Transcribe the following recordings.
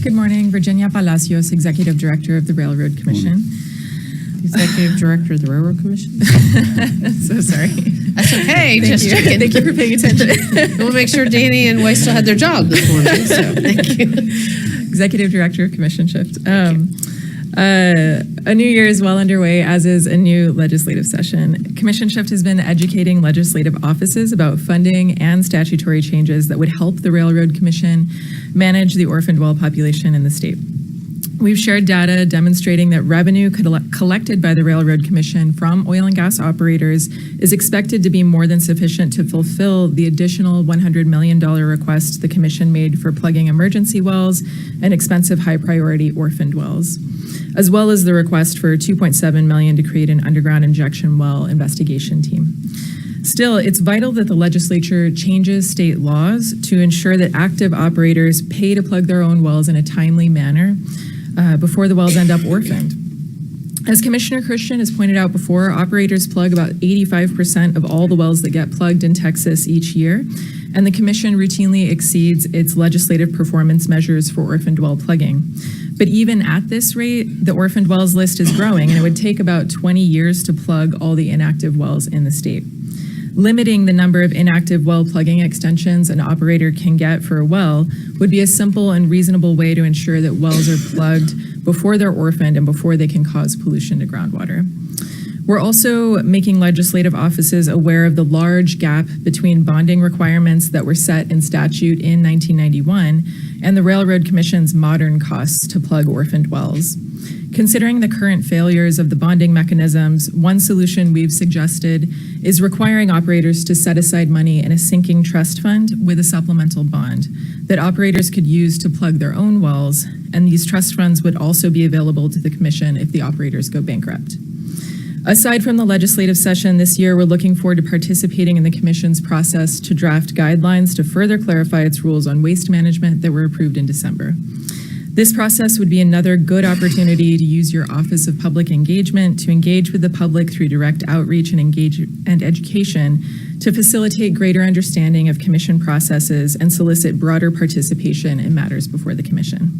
Good morning, Virginia Palacios, Executive Director of the Railroad Commission. Executive Director of the Railroad Commission. So sorry. That's okay. Thank you. Checking. Thank you for paying attention. We'll make sure Danny and Way still had their job this morning. So thank you. Executive Director of Commission Shift. A new year is well underway, as is a new legislative session. Commission Shift has been educating legislative offices about funding and statutory changes that would help the Railroad Commission manage the orphaned well population in the state. We've shared data demonstrating that revenue collected by the Railroad Commission from oil and gas operators is expected to be more than sufficient to fulfill the additional $100 million request the Commission made for plugging emergency wells and expensive high-priority orphaned wells, as well as the request for $2.7 million to create an underground injection well investigation team. Still, it's vital that the legislature changes state laws to ensure that active operators pay to plug their own wells in a timely manner before the wells end up orphaned. As Commissioner Christian has pointed out before, operators plug about 85% of all the wells that get plugged in Texas each year, and the Commission routinely exceeds its legislative performance measures for orphaned well plugging. But even at this rate, the orphaned wells list is growing, and it would take about 20 years to plug all the inactive wells in the state. Limiting the number of inactive well plugging extensions an operator can get for a well would be a simple and reasonable way to ensure that wells are plugged before they're orphaned and before they can cause pollution to groundwater. We're also making legislative offices aware of the large gap between bonding requirements that were set in statute in 1991 and the Railroad Commission's modern costs to plug orphaned wells. Considering the current failures of the bonding mechanisms, one solution we've suggested is requiring operators to set aside money in a sinking trust fund with a supplemental bond that operators could use to plug their own wells, and these trust funds would also be available to the Commission if the operators go bankrupt. Aside from the legislative session this year, we're looking forward to participating in the Commission's process to draft guidelines to further clarify its rules on waste management that were approved in December. This process would be another good opportunity to use your Office of Public Engagement to engage with the public through direct outreach and education to facilitate greater understanding of Commission processes and solicit broader participation in matters before the Commission.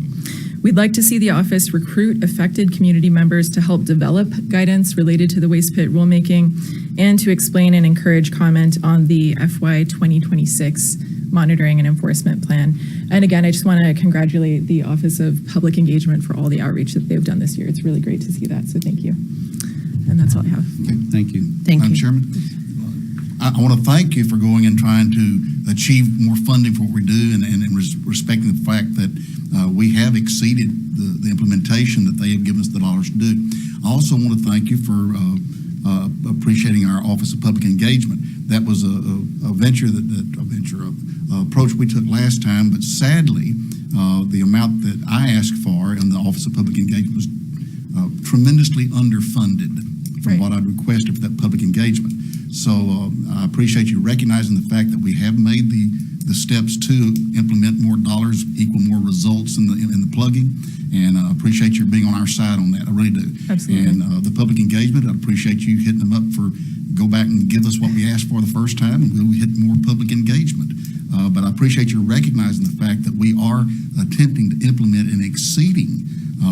We'd like to see the office recruit affected community members to help develop guidance related to the waste pit rulemaking and to explain and encourage comment on the FY 2026 monitoring and enforcement plan. And again, I just want to congratulate the Office of Public Engagement for all the outreach that they've done this year. It's really great to see that, so thank you. And that's all I have. Okay, thank you. Thank you. Chairman, I want to thank you for going and trying to achieve more funding for what we do and respecting the fact that we have exceeded the implementation that they have given us the dollars to do. I also want to thank you for appreciating our Office of Public Engagement. That was a approach we took last time, but sadly, the amount that I asked for in the Office of Public Engagement was tremendously underfunded from what I'd requested for that public engagement. So I appreciate you recognizing the fact that we have made the steps to implement more dollars, equal more results in the plugging, and I appreciate your being on our side on that. I really do. Absolutely. And the public engagement, I appreciate you hitting them up for go back and give us what we asked for the first time, and we'll hit more public engagement. But I appreciate you recognizing the fact that we are attempting to implement and exceeding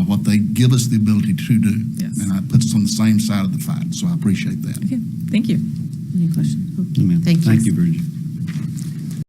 what they give us the ability to do. Yes. And it puts us on the same side of the fight. So I appreciate that. Okay, thank you. Any questions? Amen. Thank you. Thank you, Bridget.